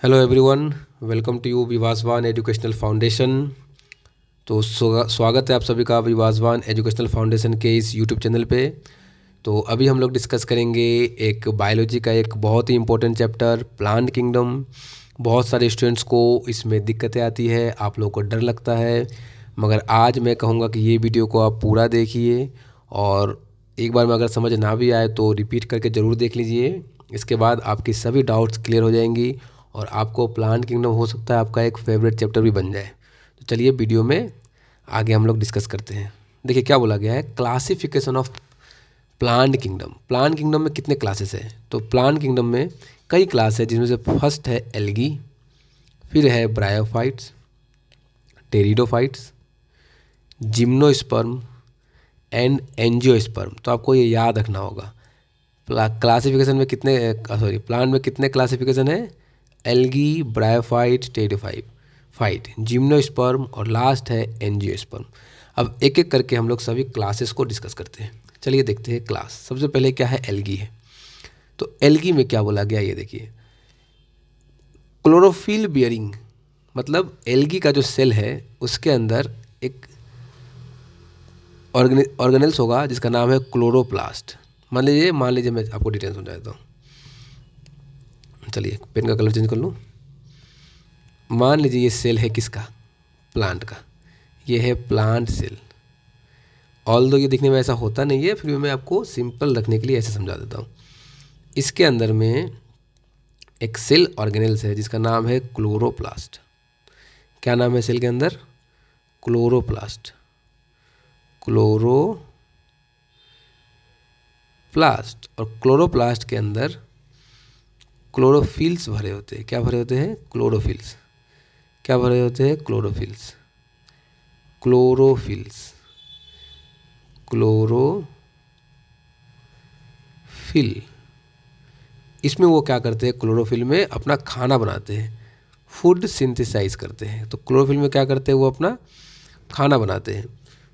Hello everyone, welcome to you Vivaswan Educational Foundation. तो स्वागत है आप सभी का विवासवान एजुकेशनल फाउंडेशन के इस यूट्यूब चैनल पे। तो अभी हम लोग डिस्कस करेंगे एक बायोलॉजी का एक बहुत ही इम्पोर्टेंट चैप्टर प्लांट किंगडम। बहुत सारे स्टूडेंट्स को इसमें दिक्कतें आती है, आप लोगों को डर लगता है, मगर आज मैं कहूँगा कि ये वीडियो को आप पूरा देखिए और एक बार में अगर समझ ना भी आए तो रिपीट करके ज़रूर देख लीजिए। इसके बाद आपकी सभी डाउट्स क्लियर हो जाएंगी और आपको प्लांट किंगडम हो सकता है आपका एक फेवरेट चैप्टर भी बन जाए। तो चलिए वीडियो में आगे हम लोग डिस्कस करते हैं। देखिए क्या बोला गया है, classification of plant kingdom. Plant kingdom में कितने क्लासेस हैं? तो प्लांट किंगडम में कई क्लास है, जिसमें से फर्स्ट है एल्गी, फिर है bryophytes, pteridophytes, gymnosperm and angiosperm. तो आपको ये याद रखना होगा। क्लासिफिकेशन में कितने प्लांट में कितने क्लासिफिकेशन है? एल्गी, ब्रायोफाइट, टेरिडोफाइट, जिम्नोस्पर्म और लास्ट है एंजियोस्पर्म। अब एक एक करके हम लोग सभी क्लासेस को डिस्कस करते हैं। चलिए देखते हैं क्लास। सबसे पहले क्या है? एल्गी है। तो एल्गी में क्या बोला गया, ये देखिए, क्लोरोफिल बियरिंग, मतलब एल्गी का जो सेल है उसके अंदर एक ऑर्गेनेल्स होगा जिसका नाम है क्लोरोप्लास्ट। मान लीजिए मैं आपको डिटेल समझाता हूँ। चलिए पेन का कलर चेंज कर लूँ। मान लीजिए ये सेल है किसका? प्लांट का। ये है प्लांट सेल। ऑल दो ये दिखने में ऐसा होता नहीं है, फिर भी मैं आपको सिंपल रखने के लिए ऐसे समझा देता हूँ। इसके अंदर में एक सेल ऑर्गेनेल्स है जिसका नाम है क्लोरोप्लास्ट। क्या नाम है सेल के अंदर? क्लोरोप्लास्ट। क्लोरोप्लास्ट। और क्लोरोप्लास्ट के अंदर क्लोरोफिल्स भरे होते हैं। क्या भरे होते हैं? क्लोरोफिल्स। क्या भरे होते हैं? क्लोरोफिल्स। क्लोरोफिल्स। क्लोरोफिल। इसमें वो क्या करते हैं? क्लोरोफिल में अपना खाना बनाते हैं, फूड सिंथेसाइज करते हैं। तो क्लोरोफिल में क्या करते हैं? वो अपना खाना बनाते हैं।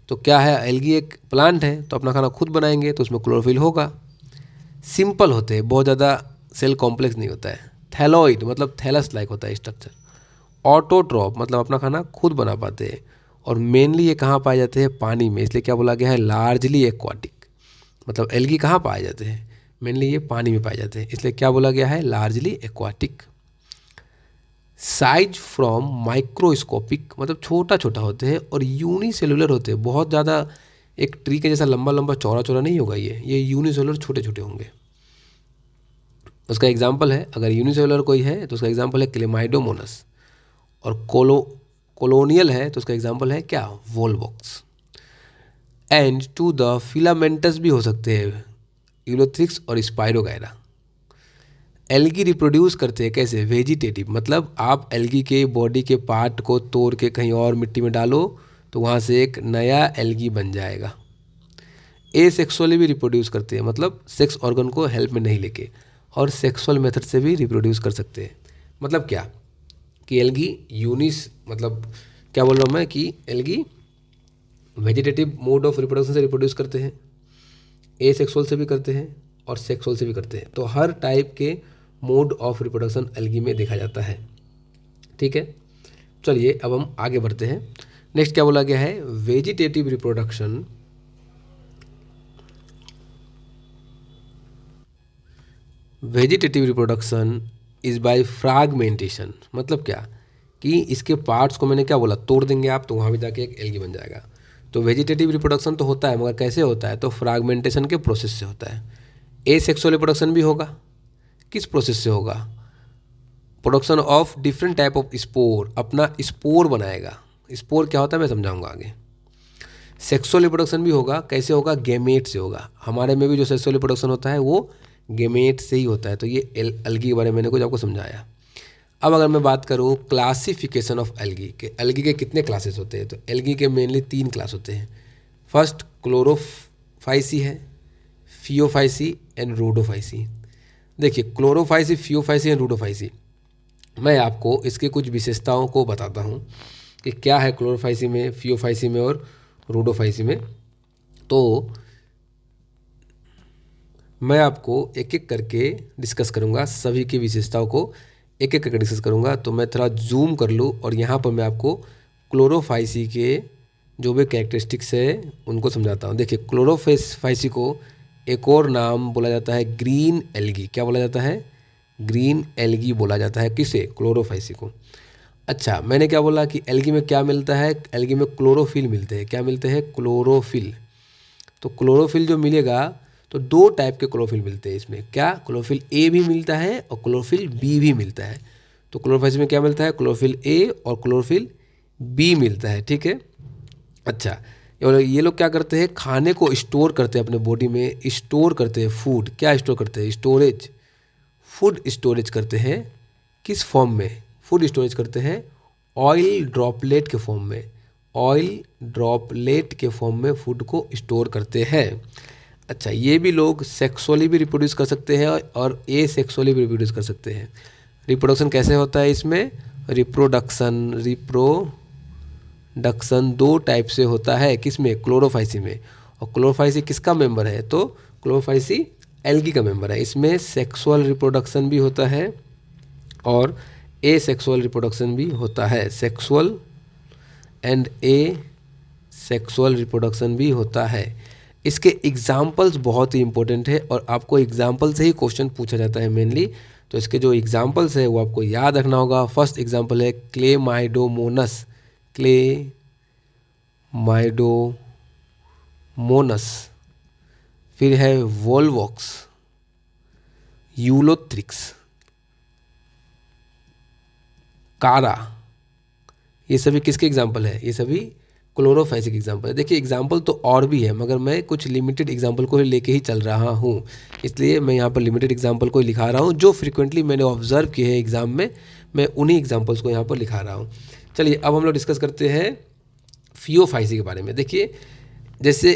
तो क्या है, एल्गी एक प्लांट है तो अपना खाना खुद बनाएंगे, तो उसमें क्लोरोफिल होगा। सिंपल होते हैं, बहुत ज़्यादा सेल कॉम्प्लेक्स नहीं होता है। थैलॉइड मतलब थैलस लाइक होता है स्ट्रक्चर। ऑटोट्रॉप मतलब अपना खाना खुद बना पाते हैं। और मेनली ये कहाँ पाए जाते हैं? पानी में। इसलिए क्या बोला गया है? Largely aquatic. मतलब एल्गी कहाँ पाए जाते हैं? मेनली ये पानी में पाए जाते हैं, इसलिए क्या बोला गया है? Largely aquatic. Size from microscopic मतलब छोटा छोटा होते हैं और यूनिसेलुलर होते हैं। बहुत ज़्यादा एक ट्री के जैसा लंबा लंबा चौड़ा चौड़ा नहीं होगा, ये यूनिसेलुलर छोटे छोटे होंगे। उसका एग्जाम्पल है, अगर यूनिसेलुलर कोई है तो उसका एग्जाम्पल है क्लेमाइडोमोनस। और कोलोनियल है तो उसका एग्जाम्पल है क्या? वोलवॉक्स। एंड टू द फिलामेंटस भी हो सकते हैं, यूलोथ्रिक्स और स्पाइरोगायरा। एल्गी रिप्रोड्यूस करते हैं कैसे? वेजिटेटिव मतलब आप एल्गी के बॉडी के पार्ट को तोड़ के कहीं और मिट्टी में डालो तो वहाँ से एक नया एल्गी बन जाएगा। ए सेक्सुअली भी रिप्रोड्यूस करते हैं, मतलब सेक्स ऑर्गन को हेल्प में नहीं लेके, और सेक्सुअल मेथड से भी रिप्रोड्यूस कर सकते हैं। मतलब क्या कि एल्गी यूनिस मतलब क्या बोल रहा हूँ मैं कि algae vegetative mode of reproduction से रिप्रोड्यूस करते हैं, ए सेक्सुअल से भी करते हैं और सेक्सुअल से भी करते हैं। तो हर टाइप के मोड ऑफ रिप्रोडक्शन एल्गी में देखा जाता है। ठीक है, चलिए अब हम आगे बढ़ते हैं। नेक्स्ट क्या बोला गया है? Vegetative reproduction. Vegetative reproduction is by fragmentation. मतलब क्या कि इसके पार्ट्स को मैंने क्या बोला, तोड़ देंगे आप तो वहाँ भी जाके एक एल्गी बन जाएगा। तो वेजिटेटिव रिप्रोडक्शन तो होता है, मगर कैसे होता है? तो फ्रैगमेंटेशन के प्रोसेस से होता है। ए सेक्सुअल रिप्रोडक्शन भी होगा। किस प्रोसेस से होगा? Production of different type of spore, अपना स्पोर बनाएगा। स्पोर क्या होता है मैं समझाऊंगा आगे। सेक्सुअल रिप्रोडक्शन भी होगा। कैसे होगा? गेमेट से होगा। हमारे में भी जो सेक्सुअल रिप्रोडक्शन होता है वो गेमेट से ही होता है। तो ये एल्गी के बारे में मैंने कुछ आपको समझाया। अब अगर मैं बात करूँ क्लासिफिकेशन ऑफ एल्गी के, एल्गी के कितने क्लासेस होते हैं? तो एल्गी के मेनली 3 क्लास होते हैं। फर्स्ट क्लोरोफाइसी है, फियोफाइसी एंड रोडोफाइसी। देखिए क्लोरोफाइसी, फियोफाइसी एंड रोडोफाइसी, मैं आपको इसके कुछ विशेषताओं को बताता हूँ कि क्या है क्लोरोफाइसी में, फियोफाइसी में और रोडोफाइसी में। तो मैं आपको एक एक करके डिस्कस करूँगा सभी की विशेषताओं को। एक एक करके डिस्कस करूँगा। तो मैं थोड़ा जूम कर लूँ और यहाँ पर मैं आपको क्लोरोफाइसी के जो भी कैरेक्टरिस्टिक्स है उनको समझाता हूँ। देखिए, क्लोरोफाइसी को एक और नाम बोला जाता है ग्रीन एल्गी। क्या बोला जाता है? ग्रीन एल्गी बोला जाता है। किसे? क्लोरोफाइसी को। अच्छा, मैंने क्या बोला कि एल्गी में क्या मिलता है? एल्गी में क्लोरोफिल मिलते हैं। क्या मिलते हैं? क्लोरोफिल। तो क्लोरोफिल जो मिलेगा, तो दो टाइप के क्लोरोफिल मिलते हैं इसमें। क्या? क्लोरोफिल ए भी मिलता है और क्लोरोफिल बी भी मिलता है। तो क्लोरोफाइसी में क्या मिलता है? क्लोरोफिल ए और क्लोरोफिल बी मिलता है। ठीक है। अच्छा, और ये लोग क्या करते हैं? खाने को स्टोर करते हैं अपने बॉडी में, स्टोर करते हैं फूड। क्या स्टोर करते हैं? स्टोरेज। फूड स्टोरेज करते हैं। किस फॉर्म में फूड स्टोरेज करते हैं? ऑयल ड्रॉपलेट के फॉर्म में। ऑयल ड्रॉपलेट के फॉर्म में फूड को स्टोर करते हैं। अच्छा, ये भी लोग सेक्सुअली भी रिप्रोड्यूस कर सकते हैं और ए सेक्सुअली भी रिप्रोड्यूस कर सकते हैं। रिप्रोडक्शन कैसे होता है इसमें? रिप्रोडक्शन दो टाइप से होता है। किसमें? क्लोरोफाइसी में। और क्लोरोफाइसी किसका मेंबर है? तो क्लोरोफाइसी एल्गी का मेंबर है। इसमें सेक्सुअल रिप्रोडक्शन भी होता है और ए सेक्सुअल रिप्रोडक्शन भी होता है। Sexual and A sexual reproduction भी होता है। इसके एग्जाम्पल्स बहुत ही इंपॉर्टेंट है और आपको एग्जाम्पल से ही क्वेश्चन पूछा जाता है मेनली। तो इसके जो एग्जाम्पल्स है वो आपको याद रखना होगा। फर्स्ट एग्जाम्पल है क्लेमाइडोमोनस। क्लेमाइडोमोनस। फिर है वोल्वॉक्स, यूलोथ्रिक्स, कारा। ये सभी किसके एग्जाम्पल है? ये सभी क्लोरोफाइसी एग्जाम्पल है। देखिए, एग्जाम्पल तो और भी है मगर मैं कुछ लिमिटेड एग्जाम्पल को ही लेके ही चल रहा हूँ, इसलिए मैं यहाँ पर लिमिटेड एग्जाम्पल को ही लिखा रहा हूँ। जो फ्रिक्वेंटली मैंने ऑब्जर्व किए हैं एग्जाम में, मैं उन्हीं एग्जाम्पल्स को यहाँ पर लिखा रहा हूँ। चलिए, अब हम लोग डिस्कस करते हैं फियोफाइसी के बारे में। देखिए, जैसे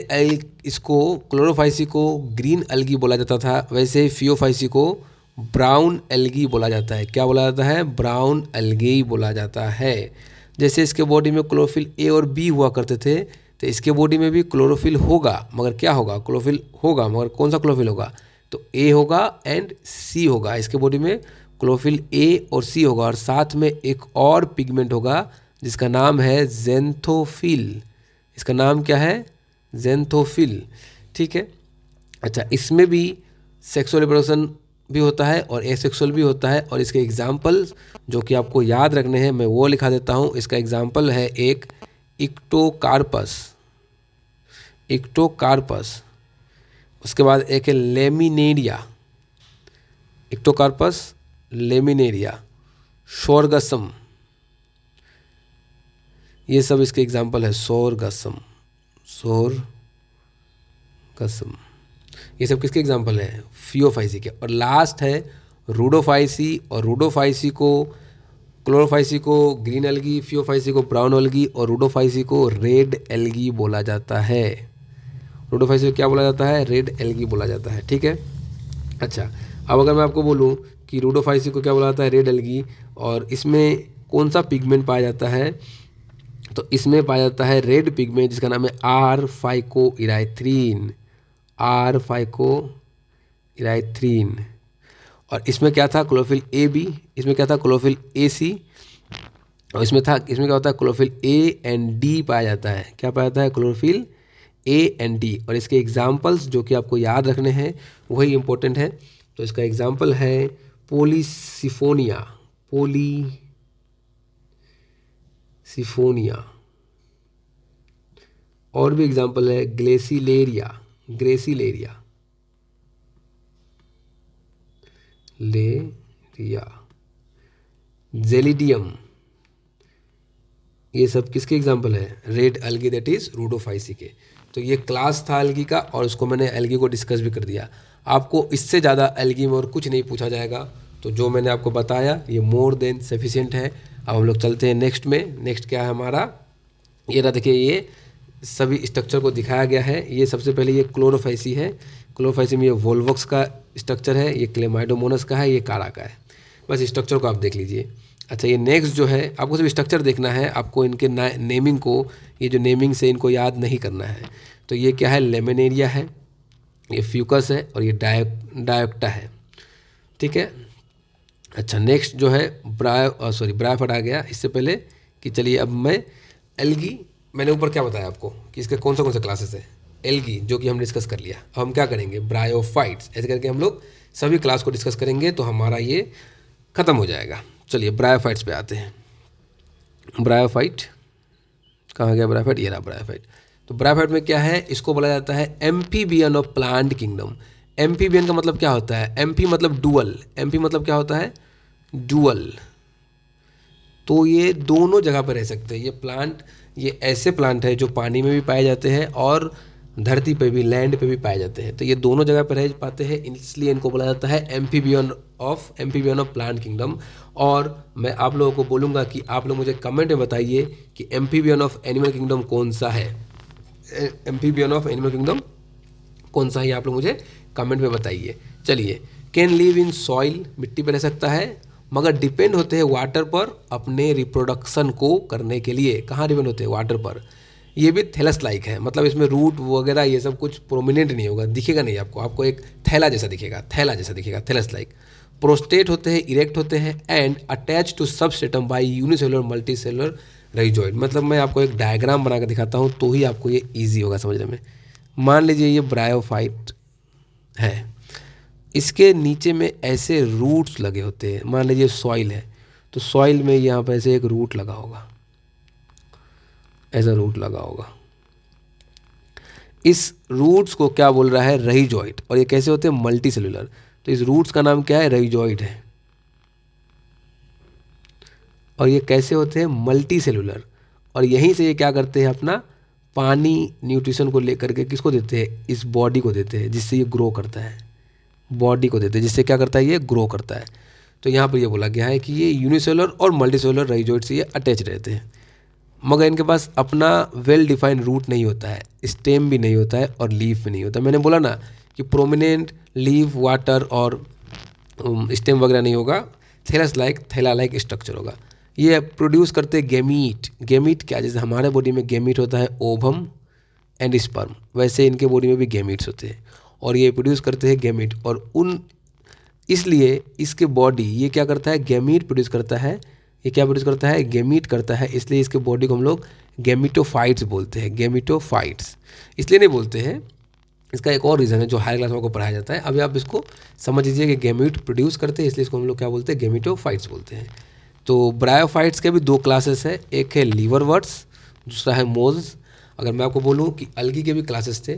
इसको क्लोरोफाइसी को ग्रीन एल्गी बोला जाता था, वैसे ही फियोफाइसी को ब्राउन एल्गी बोला जाता है। क्या बोला जाता है? ब्राउन एल्गी बोला जाता है। जैसे इसके बॉडी में क्लोरोफिल ए और बी हुआ करते थे, तो इसके बॉडी में भी क्लोरोफिल होगा, मगर क्या होगा? क्लोरोफिल होगा, मगर कौन सा क्लोरोफिल होगा? तो ए होगा एंड सी होगा। इसके बॉडी में क्लोरोफिल ए और सी होगा और साथ में एक और पिगमेंट होगा जिसका नाम है ज़ेंथोफिल। इसका नाम क्या है? ज़ेंथोफिल। ठीक है। अच्छा, इसमें भी सेक्सुअल रिप्रोडक्शन भी होता है और एसेक्सुअल भी होता है और इसके एग्जाम्पल जो कि आपको याद रखने हैं मैं वो लिखा देता हूँ। इसका एग्जाम्पल है एक इक्टोकार्पस। इक्टोकार्पस। उसके बाद एक है लेमिनेरिया। इक्टोकार्पस, लेमिनेरिया, शोरगसम, ये सब इसके एग्जाम्पल है। शोरगसम, शोरगसम, ये सब किसके एग्जाम्पल हैं? फियोफाइसी के। और लास्ट है रूडोफाइसी। और रूडोफाइसी को क्लोरोफाइसी को ग्रीन एल्गी, फियोफाइसी को ब्राउन एल्गी और रूडोफाइसी को रेड एल्गी बोला जाता है। रूडोफाइसी को क्या बोला जाता है? रेड एल्गी बोला जाता है। ठीक है। अच्छा, अब अगर मैं आपको बोलूँ कि रूडोफाइसी को क्या बोला जाता है? Red algae. और इसमें कौन सा पिगमेंट पाया जाता है? तो इसमें पाया जाता है रेड पिगमेंट जिसका नाम है आर फाइकोइराइथ्रीन। आर फाइकोइराइथ्रीन। और इसमें क्या था? Chlorophyll A B. इसमें क्या था? Chlorophyll A C. और इसमें क्या होता है? क्लोरोफिल ए एंड डी पाया जाता है। क्या पाया जाता है? Chlorophyll A and D. और इसके एग्जाम्पल्स जो कि आपको याद रखने हैं वही इंपॉर्टेंट है। तो इसका एग्जाम्पल है पोलीसिफोनिया। पोलीसिफोनिया। और भी एग्जाम्पल है ग्लेसिलेरिया। Gracilaria, लेरिया, gelidium. ये सब किसके एग्जाम्पल है? रेड एल्गी, दैट इज रूडोफाइसी के। तो ये क्लास था एल्गी का और उसको मैंने एल्गी को डिस्कस भी कर दिया। आपको इससे ज़्यादा एल्गी में और कुछ नहीं पूछा जाएगा। तो जो मैंने आपको बताया ये मोर देन सफिशिएंट है। अब हम लोग चलते हैं नेक्स्ट में। नेक्स्ट क्या है हमारा? ये रहा, देखिए, ये सभी स्ट्रक्चर को दिखाया गया है। ये सबसे पहले ये क्लोरोफाइसी है। क्लोरोफाइसी में ये वोल्वॉक्स का स्ट्रक्चर है, ये क्लेमाइडोमोनस का है, ये कारा का है। बस स्ट्रक्चर को आप देख लीजिए। अच्छा, ये नेक्स्ट जो है आपको सिर्फ स्ट्रक्चर देखना है, आपको इनके नेमिंग को, ये जो नेमिंग से इनको याद नहीं करना है। तो ये क्या है? लेमिनेरिया है, ये फ्यूकस है और ये डायोक्टा है। ठीक है। अच्छा, नेक्स्ट जो है ब्रायोफाइट आ गया। इससे पहले कि चलिए अब मैं एल्गी, मैंने ऊपर क्या बताया आपको कि इसके कौन सा क्लासेस है। एल्गी जो कि हम डिस्कस कर लिया, अब हम क्या करेंगे ब्रायोफाइट्स, ऐसे करके हम लोग सभी क्लास को डिस्कस करेंगे तो हमारा ये ख़त्म हो जाएगा। चलिए ब्रायोफाइट्स पे आते हैं। ब्रायोफाइट कहाँ गया? ब्रायोफाइट, ये रहा ब्रायोफाइट। तो ब्रायोफाइट में क्या है, इसको बोला जाता है amphibian of plant kingdom. Amphibian का मतलब क्या होता है? एम्फी मतलब डुअल, एम्फी मतलब क्या होता है? डुअल। तो ये दोनों जगह पर रह सकते हैं। ये प्लांट, ये ऐसे प्लांट है जो पानी में भी पाए जाते हैं और धरती पे भी, लैंड पे भी पाए जाते हैं। तो ये दोनों जगह पर रह पाते हैं, इसलिए इनको बोला जाता है एम्फीबियन ऑफ प्लांट किंगडम। और मैं आप लोगों को बोलूँगा कि आप लोग मुझे कमेंट में बताइए कि एम्फीबियन ऑफ एनिमल किंगडम कौन सा है। एम्फीबियन ऑफ एनिमल किंगडम कौन सा है, आप लोग मुझे कमेंट में बताइए। चलिए, कैन लिव इन सॉइल, मिट्टी पर रह सकता है, मगर डिपेंड होते हैं वाटर पर अपने रिप्रोडक्शन को करने के लिए। कहाँ डिपेंड होते हैं? वाटर पर। ये भी थैलस लाइक है, मतलब इसमें रूट वगैरह ये सब कुछ प्रोमिनेंट नहीं होगा, दिखेगा नहीं आपको, आपको एक थैला जैसा दिखेगा, थैलस लाइक। प्रोस्टेट होते हैं, इरेक्ट होते हैं, and attach to substratum by unicellular multicellular rhizoid. मतलब मैं आपको एक डायग्राम बना कर दिखाता हूँ तो ही आपको ये ईजी होगा समझने में। मान लीजिए ये ब्रायोफाइट है, इसके नीचे में ऐसे रूट्स लगे होते हैं। मान लीजिए सॉइल है, तो सॉइल में यहाँ पर ऐसे एक रूट लगा होगा, ऐसा रूट लगा होगा। इस रूट्स को क्या बोल रहा है? राइजोइड। और ये कैसे होते हैं? Multi cellular. तो इस रूट्स का नाम क्या है? राइजोइड है। और ये कैसे होते हैं? Multi cellular. और यहीं से ये क्या करते हैं? अपना पानी, न्यूट्रिशन को लेकर के किसको देते हैं? इस बॉडी को देते हैं, जिससे ये ग्रो करता है। बॉडी को देते हैं, जिससे क्या करता है? ये ग्रो करता है। तो यहाँ पर ये बोला गया है कि ये यूनिसेलुलर और मल्टीसेलुलर राइजोइड से ये अटैच रहते हैं, मगर इनके पास अपना वेल डिफाइंड रूट नहीं होता है, स्टेम भी नहीं होता है और लीफ भी नहीं होता। मैंने बोला ना कि प्रोमिनेंट लीफ, वाटर और स्टेम वगैरह नहीं होगा, थैला लाइक स्ट्रक्चर होगा। ये प्रोड्यूस करते हैं गेमीट। गेमीट क्या? जैसे हमारे बॉडी में गेमीट होता है ओवम एंड स्पर्म, वैसे इनके बॉडी में भी गेमीट्स होते हैं और ये प्रोड्यूस करते हैं गेमीट। और इसलिए इसके बॉडी ये क्या करता है? गेमीट प्रोड्यूस करता है। ये क्या प्रोड्यूस करता है? गेमीट करता है। इसलिए इसके बॉडी को हम लोग गेमिटोफाइट्स बोलते हैं। गेमिटोफाइट्स इसलिए नहीं बोलते हैं, इसका एक और रीज़न है जो हायर क्लास में आपको पढ़ाया जाता है। अभी आप इसको समझ लीजिए कि गेमीट प्रोड्यूस करते हैं, इसलिए इसको हम लोग क्या बोलते हैं? गेमिटोफाइट्स बोलते हैं। तो ब्रायोफाइट्स के भी दो क्लासेस है, एक है लीवरवर्ट्स, दूसरा है मोल्स। अगर मैं आपको बोलूँ कि अलगी के भी क्लासेस थे,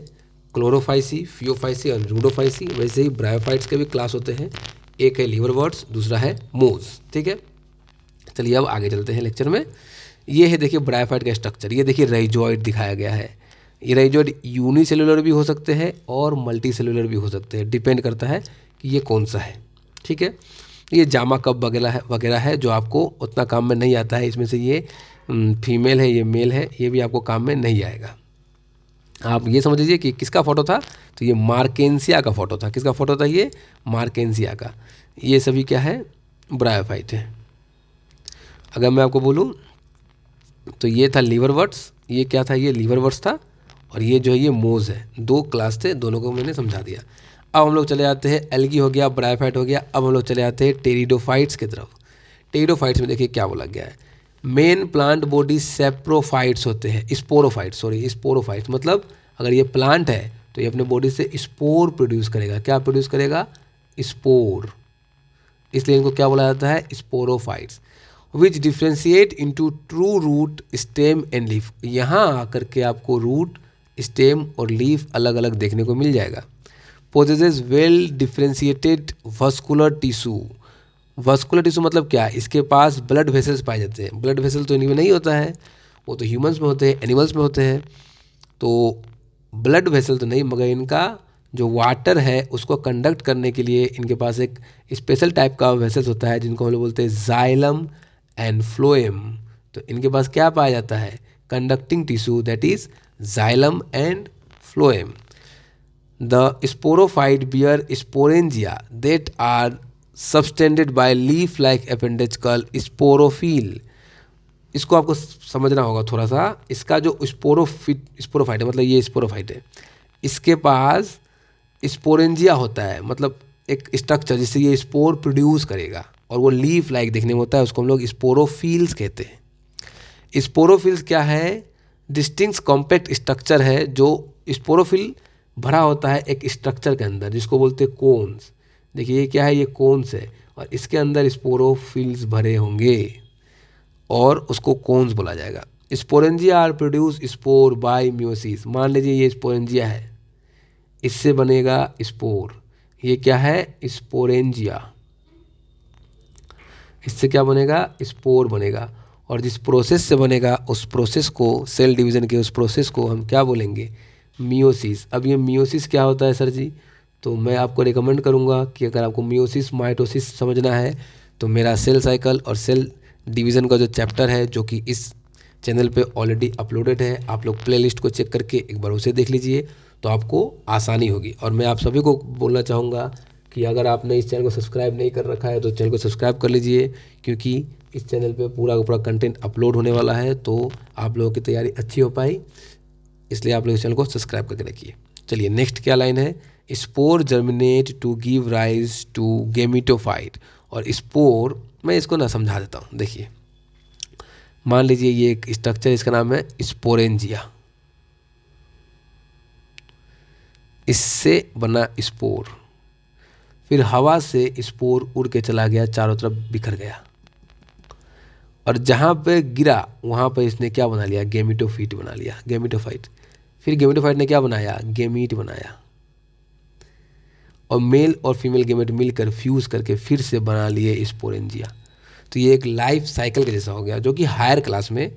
क्लोरोफाइसी, फियोफाइसी और रूडोफाइसी, वैसे ही ब्रायोफाइट्स के भी क्लास होते हैं, एक है लीवरवर्ट्स, दूसरा है मोल्स। ठीक है, चलिए अब आगे चलते हैं लेक्चर में। ये है देखिए ब्रायोफाइट का स्ट्रक्चर, ये देखिए राइजोइड दिखाया गया है। ये राइजोइड यूनिसेलुलर भी हो सकते हैं और मल्टी सेलुलर भी हो सकते हैं, डिपेंड करता है कि ये कौन सा है। ठीक है, ये जामा कप वगैरह है जो आपको उतना काम में नहीं आता है। इसमें से ये फीमेल है, ये मेल है, ये भी आपको काम में नहीं आएगा। आप ये समझ लीजिए कि किसका फ़ोटो था, तो ये मार्केंसिया का फ़ोटो था। किसका फ़ोटो था? ये मार्केंसिया का। ये सभी क्या है? ब्रायोफाइट है। अगर मैं आपको बोलूँ तो ये था लीवरवर्ट्स, ये क्या था? ये लीवरवर्ट्स था। और ये जो है ये मोज है। दो क्लास थे, दोनों को मैंने समझा दिया। अब हम लोग चले जाते हैं, एल्गी हो गया, ब्रायोफाइट हो गया, अब हम लोग चले जाते हैं टेरिडोफाइट्स की तरफ। टेरिडोफाइट्स में देखिए क्या बोला गया है, मेन प्लांट बॉडी सेप्रोफाइट्स होते हैं, स्पोरोफाइट्स मतलब अगर ये प्लांट है तो ये अपने बॉडी से स्पोर प्रोड्यूस करेगा। क्या प्रोड्यूस करेगा? स्पोर। इसलिए इनको क्या बोला जाता है? Sporophytes. Which differentiate into true root, stem and leaf. यहाँ आकर के आपको रूट, स्टेम और लीफ अलग अलग देखने को मिल जाएगा। Possesses well differentiated vascular tissue. Vascular tissue मतलब क्या? इसके पास ब्लड वेसल्स पाए जाते हैं। ब्लड वेसल तो इनमें नहीं होता है, वो तो ह्यूमंस में होते हैं, एनिमल्स में होते हैं। तो ब्लड वेसल तो नहीं, मगर इनका जो वाटर है उसको कंडक्ट करने के लिए इनके पास एक स्पेशल टाइप का वेसल्स होता है, जिनको हम लोग बोलते हैं जाइलम एंड फ्लोएम। तो इनके पास क्या पाया जाता है? Conducting tissue, that is xylem and phloem. The sporophyte bear sporangia that are subtended by leaf like appendage called sporophyll. इसको आपको समझना होगा थोड़ा सा। इसका जो स्पोरोफाइट है, मतलब ये स्पोरोफाइट है, इसके पास स्पोरेंजिया होता है, मतलब एक स्ट्रक्चर जिससे ये स्पोर प्रोड्यूस करेगा और वो लीफ लाइक देखने में होता है, उसको हम लोग स्पोरोफिल्स कहते हैं। स्पोरोफिल्स क्या है? डिस्टिंक्ट कॉम्पैक्ट स्ट्रक्चर है जो स्पोरोफिल भरा होता है एक स्ट्रक्चर के अंदर जिसको बोलते हैं कोन्स। देखिए ये क्या है, ये कोन्स है और इसके अंदर स्पोरोफिल्स भरे होंगे और उसको कोन्स बोला जाएगा। Sporangia are produce spore by meiosis. मान लीजिए ये स्पोरेंजिया है, इससे बनेगा स्पोर। ये क्या है? स्पोरेंजिया। इससे क्या बनेगा? स्पोर बनेगा। और जिस प्रोसेस से बनेगा उस प्रोसेस को, सेल डिवीज़न के उस प्रोसेस को हम क्या बोलेंगे? मियोसिस। अब ये मियोसिस क्या होता है सर जी? तो मैं आपको रिकमेंड करूँगा कि अगर आपको मियोसिस माइटोसिस समझना है तो मेरा सेल साइकिल और सेल डिवीज़न का जो चैप्टर है जो कि इस चैनल पे ऑलरेडी अपलोडेड है, आप लोग प्लेलिस्ट को चेक करके एक बार उसे देख लीजिए तो आपको आसानी होगी। और मैं आप सभी को बोलना चाहूँगा कि अगर आपने इस चैनल को सब्सक्राइब नहीं कर रखा है तो चैनल को सब्सक्राइब कर लीजिए, क्योंकि इस चैनल पे पूरा का पूरा कंटेंट अपलोड होने वाला है तो आप लोगों की तैयारी अच्छी हो पाई, इसलिए आप लोग इस चैनल को सब्सक्राइब करके रखिए। चलिए नेक्स्ट क्या लाइन है? Spore germinate to give rise to gametophyte. और स्पोर, मैं इसको ना समझा देता हूँ। देखिए मान लीजिए ये एक स्ट्रक्चर, इसका नाम है स्पोरेंजिया, इससे बना स्पोर, फिर हवा से स्पोर उड़ के चला गया, चारों तरफ बिखर गया और जहाँ पे गिरा वहाँ पे इसने क्या बना लिया? गेमिटोफाइट बना लिया, गेमिटोफाइट। फिर गेमिटोफाइट ने क्या बनाया? गेमीट बनाया और मेल और फीमेल गेमेट मिलकर फ्यूज़ करके फिर से बना लिए स्पोरेंजिया। तो ये एक लाइफ साइकिल के जैसा हो गया जो कि हायर क्लास में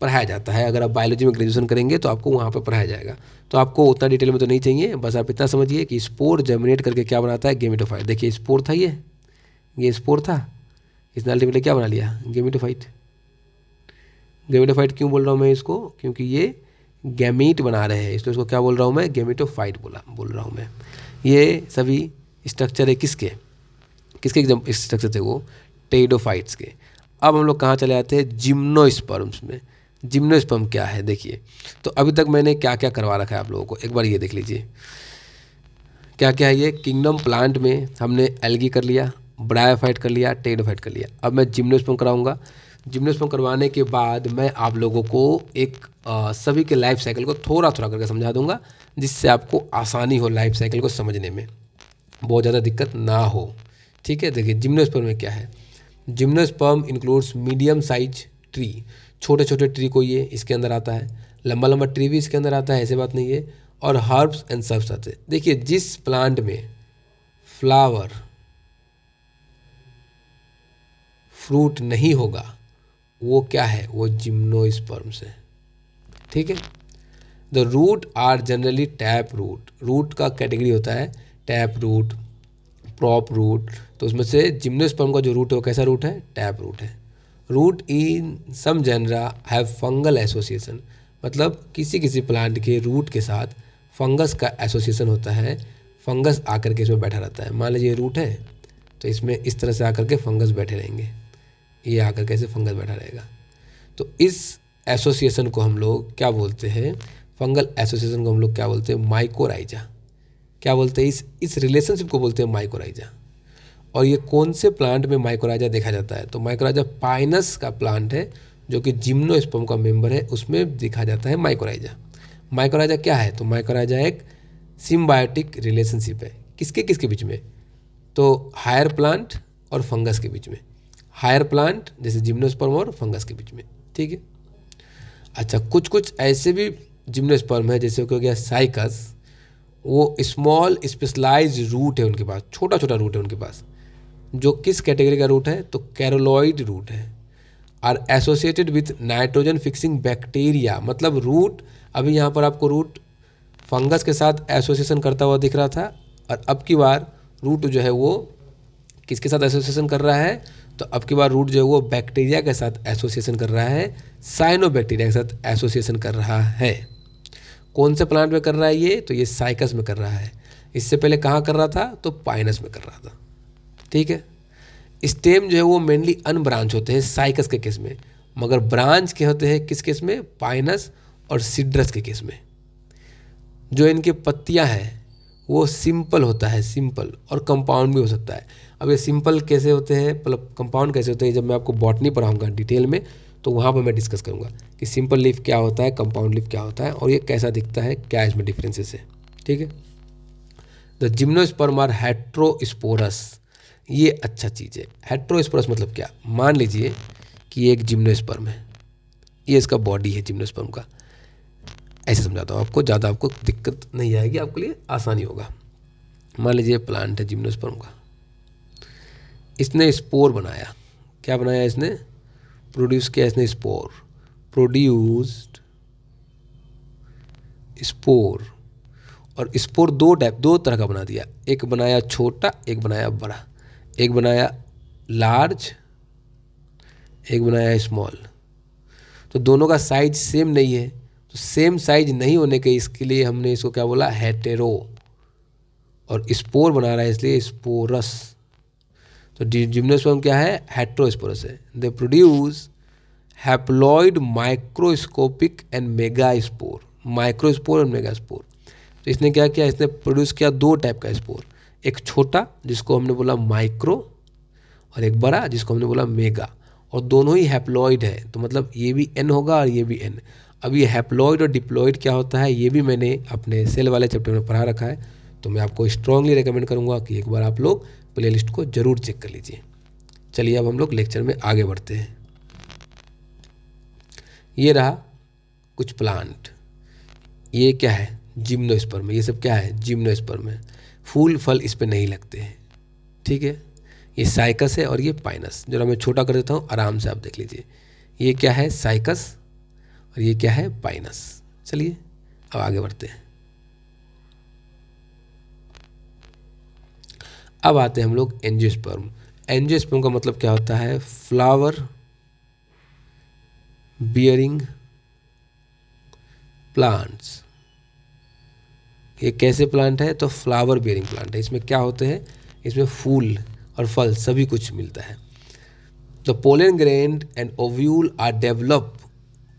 पढ़ाया जाता है। अगर आप बायोलॉजी में ग्रेजुएशन करेंगे तो आपको वहाँ पर पढ़ाया जाएगा। तो आपको उतना डिटेल में तो नहीं चाहिए, बस आप इतना समझिए कि स्पोर जर्मिनेट करके क्या बनाता है? गेमिटोफाइट। देखिए स्पोर था, ये स्पोर था, इसने अल्टीमेटली क्या बना लिया? गेमिटोफाइट। गेमिटोफाइट क्यों बोल रहा हूँ मैं इसको? क्योंकि ये गैमीट बना रहे हैं, इसलिए इसको क्या बोल रहा हूँ मैं? गेमिटोफाइट बोल रहा हूँ मैं। ये सभी स्ट्रक्चर है किसके किसके स्ट्रक्चर थे? वो टेरिडोफाइट्स के। अब हम लोग कहाँ चले आते हैं? जिम्नोस्पर्म्स में। जिम्नोस्पर्म क्या है? देखिए, तो अभी तक मैंने क्या क्या करवा रखा है आप लोगों को, एक बार ये देख लीजिए क्या क्या है। ये किंगडम प्लांट में हमने एल्गी कर लिया, ब्रायोफाइट कर लिया, टेरिडोफाइट कर लिया। अब मैं जिम्नोस्पर्म कराऊंगा। जिम्नोस्पर्म करवाने के बाद मैं आप लोगों को एक सभी के लाइफ साइकिल को थोड़ा थोड़ा करके समझा दूंगा, जिससे आपको आसानी हो लाइफ साइकिल को समझने में, बहुत ज़्यादा दिक्कत ना हो। ठीक है, देखिए जिम्नोस्पर्म में क्या है। Gymnosperm includes medium size tree, छोटे छोटे ट्री को ये इसके अंदर आता है, लंबा लंबा ट्री भी इसके अंदर आता है, ऐसे बात नहीं है, और हर्ब्स एंड सर्ब्स आते हैं। देखिए जिस प्लांट में फ्लावर फ्रूट नहीं होगा वो क्या है? वो जिम्नोस्पर्म्स है। ठीक है, the root are generally tap root. Root का कैटेगरी होता है टैप रूट, प्रॉप रूट। तो उसमें से जिम्नोस्पर्म का जो रूट है वो कैसा रूट है? टैप रूट है। Root in some genera have fungal association, मतलब किसी किसी प्लांट के रूट के साथ फंगस का एसोसिएशन होता है, फंगस आकर के इसमें बैठा रहता है। मान लीजिए रूट है तो इसमें इस तरह से आकर के फंगस बैठे रहेंगे, ये आकर कैसे फंगस बैठा रहेगा। तो इस एसोसिएशन को हम लोग क्या बोलते हैं? फंगल एसोसिएशन को हम लोग क्या बोलते हैं? माइकोराइजा। क्या बोलते हैं? इस रिलेशनशिप को बोलते हैं माइकोराइजा। और ये कौन से प्लांट में माइकोराइजा देखा जाता है? तो माइकोराइजा पाइनस का प्लांट है जो कि जिम्नोस्पर्म का मेंबर है, उसमें देखा जाता है माइकोराइजा। माइकोराइजा क्या है? तो माइकोराइजा एक सिम्बायोटिक रिलेशनशिप है। किसके किसके बीच में? तो हायर प्लांट और फंगस के बीच में। हायर प्लांट जैसे जिम्नोस्पर्म और फंगस के बीच में। ठीक है, अच्छा कुछ कुछ ऐसे भी जिम्नोस्पर्म है जैसे हो गया साइकस, वो स्मॉल स्पेशलाइज रूट है उनके पास, छोटा छोटा रूट है उनके पास, जो किस कैटेगरी का रूट है? तो कैरोलॉइड रूट है। Are associated with nitrogen fixing bacteria, मतलब रूट, अभी यहाँ पर आपको रूट फंगस के साथ एसोसिएशन करता हुआ दिख रहा था, और अब की बार रूट जो है वो किसके साथ एसोसिएशन कर रहा है? तो अब की बार रूट जो है वो बैक्टीरिया के साथ एसोसिएशन कर रहा है, साइनोबैक्टीरिया के साथ एसोसिएशन कर रहा है। कौन से प्लांट में कर रहा है ये? तो ये साइकस में कर रहा है। इससे पहले कहाँ कर रहा था? तो पाइनस में कर रहा था। ठीक है, स्टेम जो है वो मेनली अनब्रांच होते हैं साइकस के केस में, मगर ब्रांच के होते हैं किस केस में? पाइनस और सिड्रस के केस में। जो इनके पत्तियां हैं वो सिंपल होता है, सिंपल, और कंपाउंड भी हो सकता है। अब ये सिंपल कैसे होते हैं, मतलब कंपाउंड कैसे होते हैं, जब मैं आपको बॉटनी पढ़ाऊंगा डिटेल में तो वहाँ पर मैं डिस्कस करूँगा कि सिंपल लीफ क्या होता है, कंपाउंड लीफ क्या होता है, और ये कैसा दिखता है, क्या इसमें डिफरेंसेस है। ठीक है। द जिम्नोस्पर्म आर हेट्रोस्पोरस, ये अच्छा चीज़ है। हेट्रोस्पोरस मतलब क्या, मान लीजिए कि ये एक जिम्नोस्पर्म है, ये इसका बॉडी है जिम्नोस्पर्म का। ऐसे समझाता हूँ आपको, ज़्यादा आपको दिक्कत नहीं आएगी, आपके लिए आसानी होगा। मान लीजिए प्लांट है जिम्नोस्पर्म का, इसने स्पोर बनाया। क्या बनाया इसने, प्रोड्यूस किया इसने स्पोर, प्रोड्यूस्ड स्पोर। और स्पोर दो तरह का बना दिया, एक बनाया छोटा, एक बनाया बड़ा, एक बनाया लार्ज, एक बनाया स्मॉल। तो दोनों का साइज सेम नहीं है, तो सेम साइज नहीं होने के इसके लिए हमने इसको क्या बोला, हेटेरो। और स्पोर बना रहा है इसलिए स्पोरस। तो जिम्नोस्पर्म क्या है, हेट्रोस्पोरस है। They produce haploid microscopic and mega spore, microspore और मेगा स्पोर। तो इसने क्या किया, इसने प्रोड्यूस किया दो टाइप का स्पोर, एक छोटा जिसको हमने बोला माइक्रो, और एक बड़ा जिसको हमने बोला मेगा। और दोनों ही हैप्लॉइड है, तो मतलब ये भी एन होगा और ये भी एन। अब ये हैप्लॉइड और डिप्लॉइड क्या होता है, ये भी मैंने अपने सेल वाले चैप्टर में पढ़ा रखा है, तो मैं आपको स्ट्रांगली रेकमेंड करूँगा कि एक बार आप लोग प्लेलिस्ट को ज़रूर चेक कर लीजिए। चलिए अब हम लोग लेक्चर में आगे बढ़ते हैं। ये रहा कुछ प्लांट, ये क्या है, जिम्नोस्पर्म। ये सब क्या है, जिम्नोस्पर्म है। फूल फल इस पे नहीं लगते हैं। ठीक है। ये साइकस है और ये पाइनस। जरा मैं छोटा कर देता हूँ, आराम से आप देख लीजिए। ये क्या है, साइकस, और ये क्या है, पाइनस। चलिए अब आगे बढ़ते हैं। अब आते हैं हम लोग एंजियोस्पर्म। एंजियोस्पर्म का मतलब क्या होता है, फ्लावर बियरिंग प्लांट्स। ये कैसे प्लांट है, तो फ्लावर बियरिंग प्लांट है। इसमें क्या होते हैं, इसमें फूल और फल सभी कुछ मिलता है। The pollen grain and ovule are develop,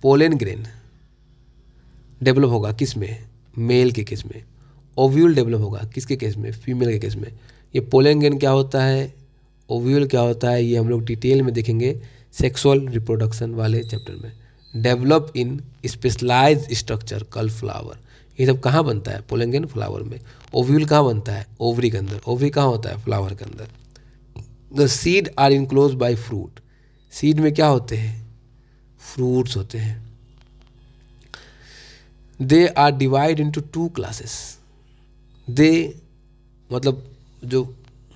pollen grain develop होगा किस में, मेल के केस में। ओव्यूल डेवलप होगा किसके केस में, फीमेल के केस में। ये पोलन ग्रेन क्या होता है, ओव्यूल क्या होता है, ये हम लोग डिटेल में देखेंगे सेक्सुअल रिप्रोडक्शन वाले चैप्टर में। डेवलप इन स्पेशलाइज्ड स्ट्रक्चर कल फ्लावर। ये सब कहाँ बनता है, पोलन ग्रेन फ्लावर में। ओव्यूल कहाँ बनता है, ओवरी के अंदर। ओवरी कहाँ होता है, फ्लावर के अंदर। The seed are enclose by fruit. Seed में क्या होते हैं, फ्रूट्स होते हैं। They are divide into two classes. They मतलब जो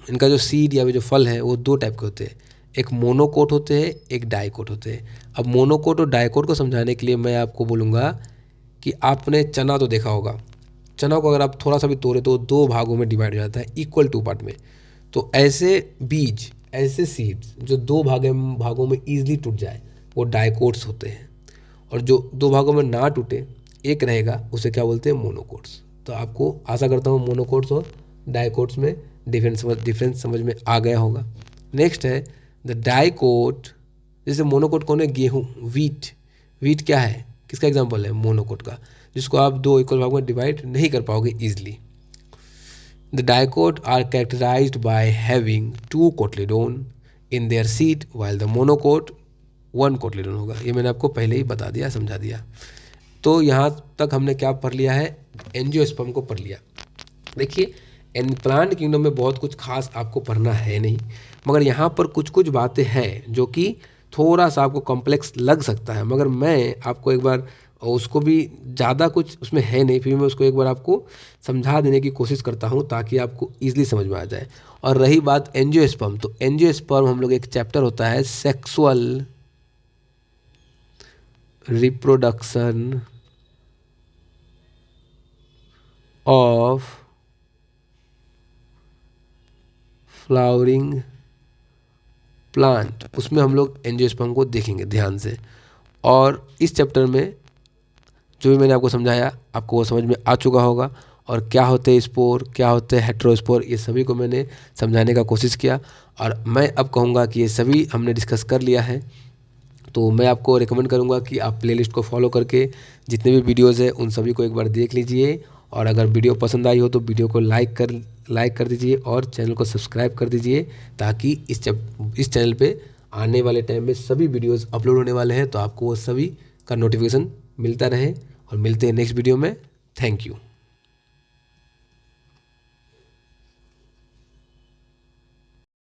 इनका जो सीड या जो फल है वो दो टाइप के होते हैं, एक मोनोकोट होते हैं, एक डाइकोट होते हैं। अब मोनोकोट और डाइकोट को समझाने के लिए मैं आपको बोलूँगा कि आपने चना तो देखा होगा, चना को अगर आप थोड़ा सा भी तोड़े तो दो भागों में डिवाइड हो जाता है, इक्वल टू पार्ट में। तो ऐसे बीज, ऐसे सीड्स जो दो भागों में ईजिली टूट जाए वो डाइकोट्स होते हैं, और जो दो भागों में ना टूटे एक रहेगा उसे क्या बोलते हैं, मोनोकोट्स। तो आपको आशा करता हूँ मोनोकोट्स और डाइकोट्स में डिफरेंस समझ में आ गया होगा। नेक्स्ट है द डाइकोट। जैसे मोनोकोट कौन है, गेहूँ, वीट। वीट क्या है, किसका एग्जाम्पल है, मोनोकोट का, जिसको आप दो इक्वल भागों में डिवाइड नहीं कर पाओगे easily. The dicot are characterized by having two cotyledon in their seed while the monocot one cotyledon होगा। ये मैंने आपको पहले ही बता दिया, समझा दिया। तो यहाँ तक हमने क्या पढ़ लिया है, एंजियोस्पर्म को पढ़ लिया। देखिए प्लांट किंगडम में बहुत कुछ खास आपको पढ़ना है नहीं, मगर यहाँ पर कुछ कुछ बातें हैं जो कि थोड़ा सा आपको कॉम्प्लेक्स लग सकता है, मगर मैं आपको एक बार, उसको भी ज़्यादा कुछ उसमें है नहीं, फिर मैं उसको एक बार आपको समझा देने की कोशिश करता हूँ ताकि आपको ईजिली समझ में आ जाए। और रही बात एंजियोस्पर्म, तो एंजियोस्पर्म हम लोग एक चैप्टर होता है sexual reproduction of flowering plant, उसमें हम लोग एंजियोस्पर्म को देखेंगे ध्यान से। और इस चैप्टर में जो भी मैंने आपको समझाया आपको वो समझ में आ चुका होगा, और क्या होते हैं स्पोर, क्या होते हैं हेट्रोस्पोर, ये सभी को मैंने समझाने का कोशिश किया। और मैं अब कहूँगा कि ये सभी हमने डिस्कस कर लिया है, तो मैं आपको रिकमेंड करूँगा कि आप प्लेलिस्ट को फॉलो करके जितने भी वीडियोज़ हैं उन सभी को एक बार देख लीजिए, और अगर वीडियो पसंद आई हो तो वीडियो को लाइक कर दीजिए और चैनल को सब्सक्राइब कर दीजिए, ताकि इस चैनल पे आने वाले टाइम में सभी वीडियोस अपलोड होने वाले हैं तो आपको वो सभी का नोटिफिकेशन मिलता रहे। और मिलते हैं नेक्स्ट वीडियो में। Thank you.